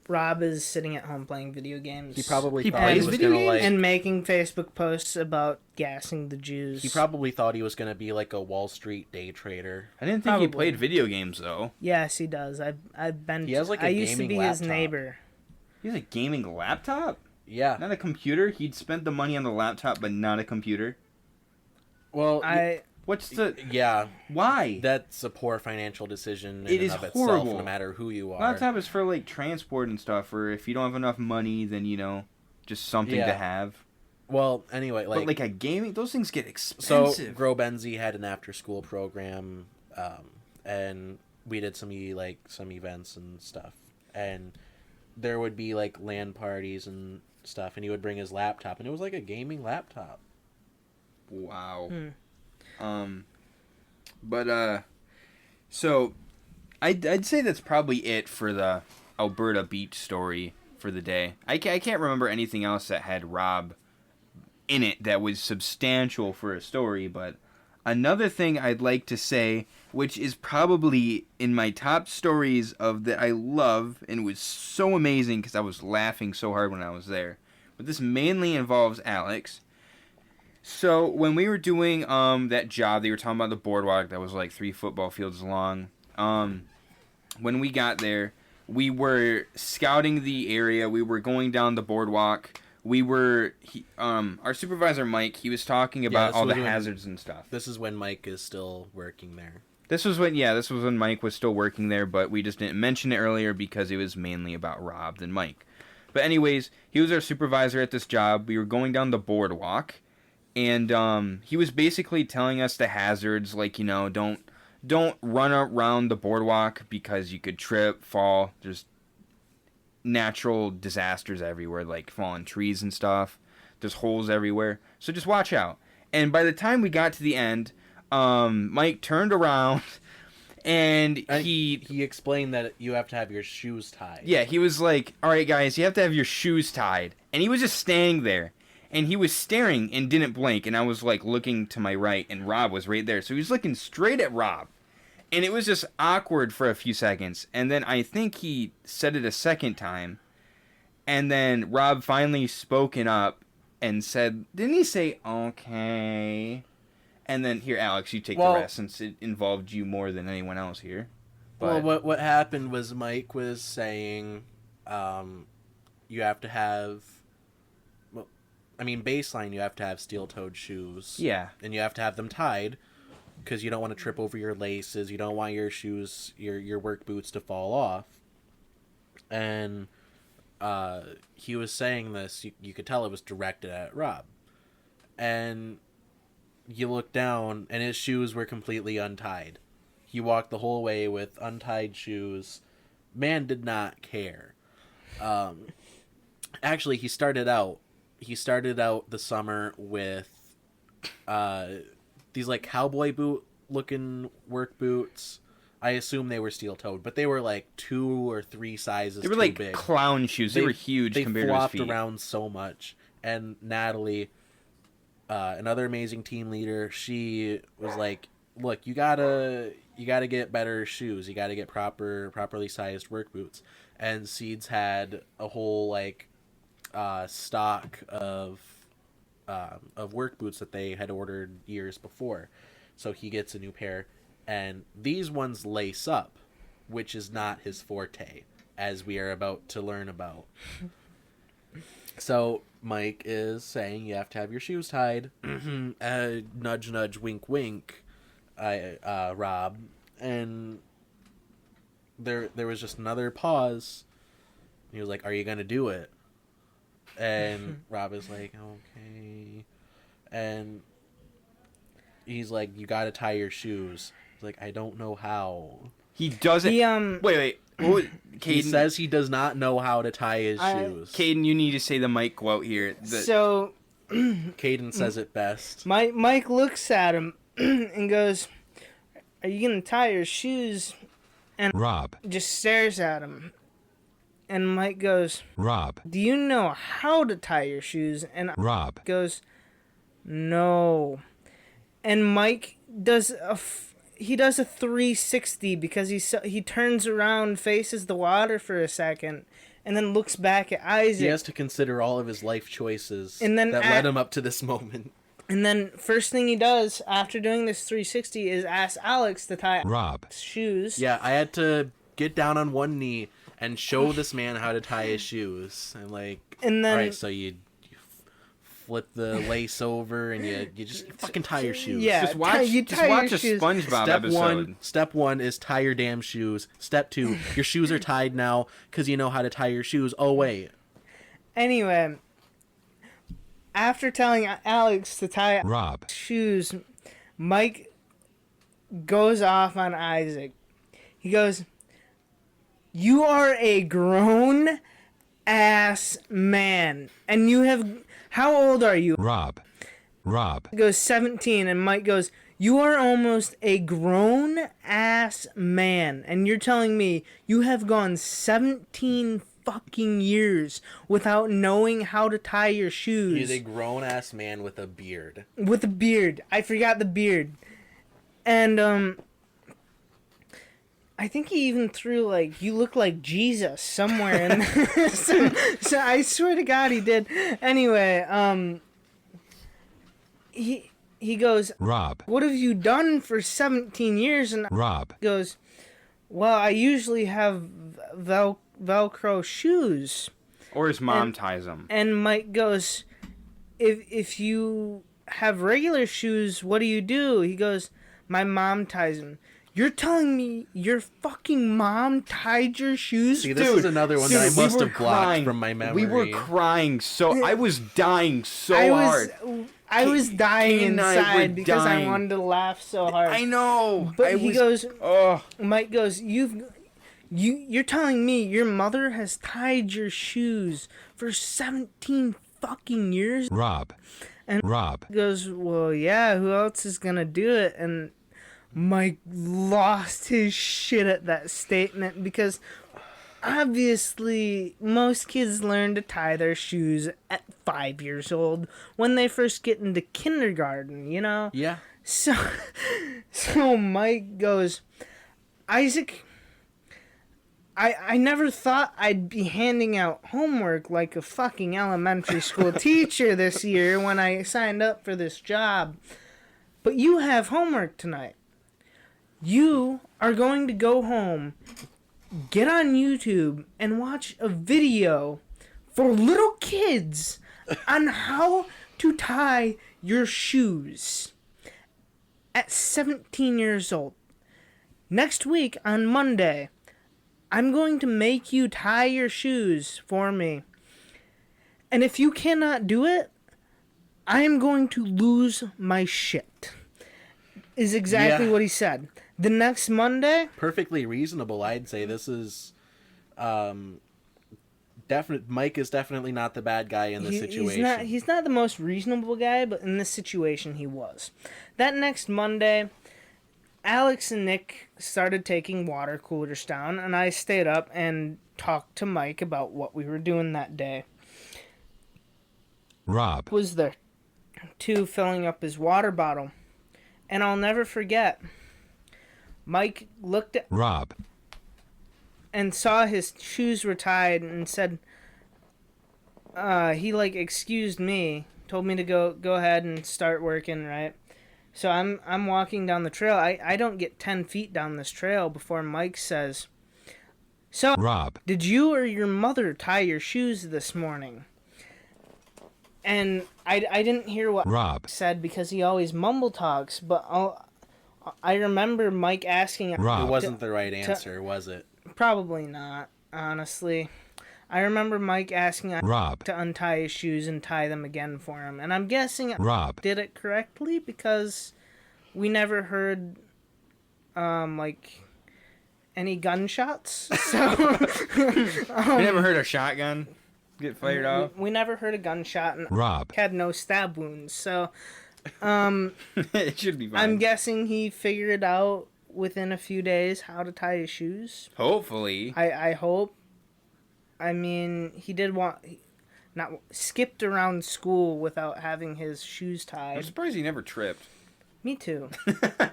Rob is sitting at home playing video games. He probably He thought plays he was video gonna games? like. and making Facebook posts about gassing the Jews. He probably thought he was gonna be like a Wall Street day trader. I didn't think he Probably. played video games though. Yes, he does. I've been. He has, like, a I used to gaming be his laptop. neighbor. He has a gaming laptop, Yeah. not a computer. He'd spent the money on the laptop, but not a computer. Well, What's the yeah. why? That's a poor financial decision in It and is of horrible. itself, no matter who you are. Laptop is for like transport and stuff, or if you don't have enough money, then just something to Yeah. have. Well, anyway, But like a gaming, those things get so expensive. Grow Benzie had an after-school program, and we did some events and stuff, and there would be like LAN parties and stuff, and he would bring his laptop, and it was like a gaming laptop. Wow. But so I'd say that's probably it for the Alberta beach story for the day. I can't remember anything else that had Rob in it that was substantial for a story, but Another thing I'd like to say, which is probably in my top stories of that I love and was so amazing because I was laughing so hard when I was there. But this mainly involves Alex. So when we were doing that job, they were talking about the boardwalk that was like 3 football fields long. When we got there, we were scouting the area. We were going down the boardwalk. Our supervisor Mike, he was talking about all the hazards and stuff. This is when Mike is still working there. This was when Mike was still working there, but we just didn't mention it earlier because it was mainly about Rob than Mike. But anyways, he was our supervisor at this job. We were going down the boardwalk, and he was basically telling us the hazards, like, don't run around the boardwalk because you could trip, fall. There's natural disasters everywhere, like falling trees and stuff. There's holes everywhere, so just watch out. And by the time we got to the end, Mike turned around and he explained that you have to have your shoes tied. Yeah, he was like, all right guys, you have to have your shoes tied. And he was just standing there and he was staring and didn't blink, and I was like looking to my right and Rob was right there, so he was looking straight at Rob. And it was just awkward for a few seconds. And then I think he said it a second time. And then Rob finally spoken up and said, didn't he say, okay? And then, here, Alex, you take the rest since it involved you more than anyone else here. But... Well, what happened was Mike was saying you have to have... Well, I mean, baseline, you have to have steel-toed shoes. Yeah. And you have to have them tied, because you don't want to trip over your laces. You don't want your shoes, your work boots to fall off. And he was saying this. You could tell it was directed at Rob. And you look down, and his shoes were completely untied. He walked the whole way with untied shoes. Man did not care. Actually, he started out the summer with these like cowboy boot looking work boots. I assume they were steel toed, but they were like 2 or 3 sizes too big. They were like clown shoes. They were huge compared to his feet. They flopped around so much. And Natalie, another amazing team leader, she was like, look, you gotta get better shoes. You gotta get properly sized work boots. And Seeds had a whole like stock of work boots that they had ordered years before. So he gets a new pair, and these ones lace up, which is not his forte, as we are about to learn about. So Mike is saying you have to have your shoes tied. Nudge, nudge, wink, wink. Rob, and there was just another pause. He was like, "Are you gonna do it?" And Rob is like, "Okay," and he's like, "You gotta tie your shoes." He's like, "I don't know how." He doesn't. Wait. He says he does not know how to tie his shoes. Caden, you need to say the mic quote here. So, Caden says it best. Mike looks at him and goes, "Are you gonna tie your shoes?" And Rob just stares at him. And Mike goes, "Rob, do you know how to tie your shoes?" And Rob goes, "No." And Mike does a 360 because he turns around, faces the water for a second, and then looks back at Isaac. He has to consider all of his life choices and then that led him up to this moment. And then first thing he does after doing this 360 is ask Alex to tie Rob's shoes. Yeah, I had to get down on one knee and show this man how to tie his shoes. And then, all right, so you flip the lace over and you just fucking tie your shoes. Yeah, just watch a SpongeBob episode. Step 1 is tie your damn shoes. Step 2, your shoes are tied now because you know how to tie your shoes. Oh wait. Anyway, after telling Alex to tie Rob's shoes, Mike goes off on Isaac. He goes, "You are a grown ass man, and you have." How old are you? Rob Goes 17, and Mike goes, "You are almost a grown ass man, and you're telling me you have gone 17 fucking years without knowing how to tie your shoes." He's a grown ass man with a beard. With a beard. I forgot the beard. And I think he even threw like, "You look like Jesus" somewhere in there. So I swear to God he did. Anyway, he goes, Rob, "What have you done for 17 years?" And Rob, he goes, "Well, I usually have Velcro shoes." Or his mom ties him. And Mike goes, if you have regular shoes, what do you do? He goes, "My mom ties them." You're telling me your fucking mom tied your shoes? See, this is another one that I must have blocked from my memory. We were crying so... I was dying so hard. I was dying Kane and I were inside because dying. I wanted to laugh so hard. I know. But he goes, Oh. Mike goes, you're telling me your mother has tied your shoes for 17 fucking years? Rob, And Rob, he goes, "Well, yeah, who else is gonna do it?" And Mike lost his shit at that statement because obviously most kids learn to tie their shoes at 5 years old when they first get into kindergarten, you know? Yeah. So Mike goes, "Isaac, I never thought I'd be handing out homework like a fucking elementary school teacher this year when I signed up for this job. But you have homework tonight. You are going to go home, get on YouTube, and watch a video for little kids on how to tie your shoes at 17 years old. Next week on Monday, I'm going to make you tie your shoes for me. And if you cannot do it, I am going to lose my shit." Is exactly what he said. The next Monday... Perfectly reasonable, I'd say. This is... Mike is definitely not the bad guy in this situation. He's not the most reasonable guy, but in this situation he was. That next Monday, Alex and Nick started taking water coolers down, and I stayed up and talked to Mike about what we were doing that day. Rob, Was there too, filling up his water bottle. And I'll never forget, Mike looked at Rob, and saw his shoes were tied and said, he like excused me, told me to go ahead and start working, right? So I'm walking down the trail. I don't get 10 feet down this trail before Mike says, "So, Rob, did you or your mother tie your shoes this morning?" And I didn't hear what Rob said because he always mumble talks, but I remember Mike asking... Rob. It wasn't the right answer, was it? Probably not, honestly. I remember Mike asking Rob, to untie his shoes and tie them again for him. And I'm guessing I Rob, did it correctly because we never heard, any gunshots. So You never heard a shotgun get fired off? we never heard a gunshot and Rob, had no stab wounds. So It should be fine. I'm guessing he figured it out within a few days how to tie his shoes. Hopefully. I hope. I mean, he did skipped around school without having his shoes I'm tied. surprised he never tripped. Me too,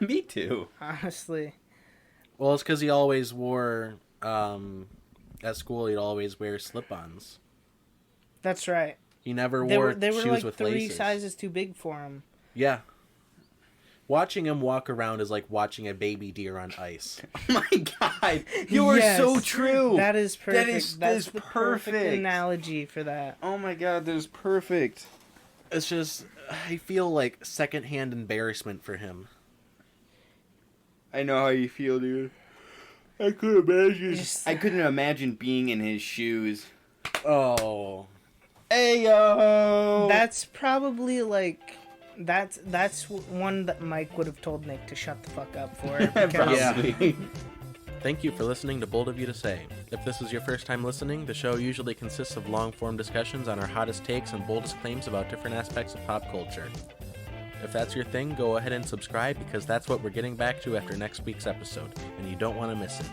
Me too. honestly. Well, it's because he always wore... at school, he'd always wear slip-ons. That's right. He never They wore were shoes like with 3 laces. sizes too big for him. Yeah. Watching him walk around is like watching a baby deer on ice. Oh my God. You are Yes, so true. That is perfect. That That's is the perfect perfect. analogy for that. Oh my God, that is perfect. It's just, I feel like secondhand embarrassment for him. I know how you feel, dude. I couldn't imagine. Just- I couldn't imagine being in his shoes. Oh. Hey yo. That's probably like... That's one that Mike would have told Nick to shut the fuck up for. Because Probably. Thank you for listening to Bold of You to Say. If this is your first time listening, the show usually consists of long-form discussions on our hottest takes and boldest claims about different aspects of pop culture. If that's your thing, go ahead and subscribe because that's what we're getting back to after next week's episode, and you don't want to miss it.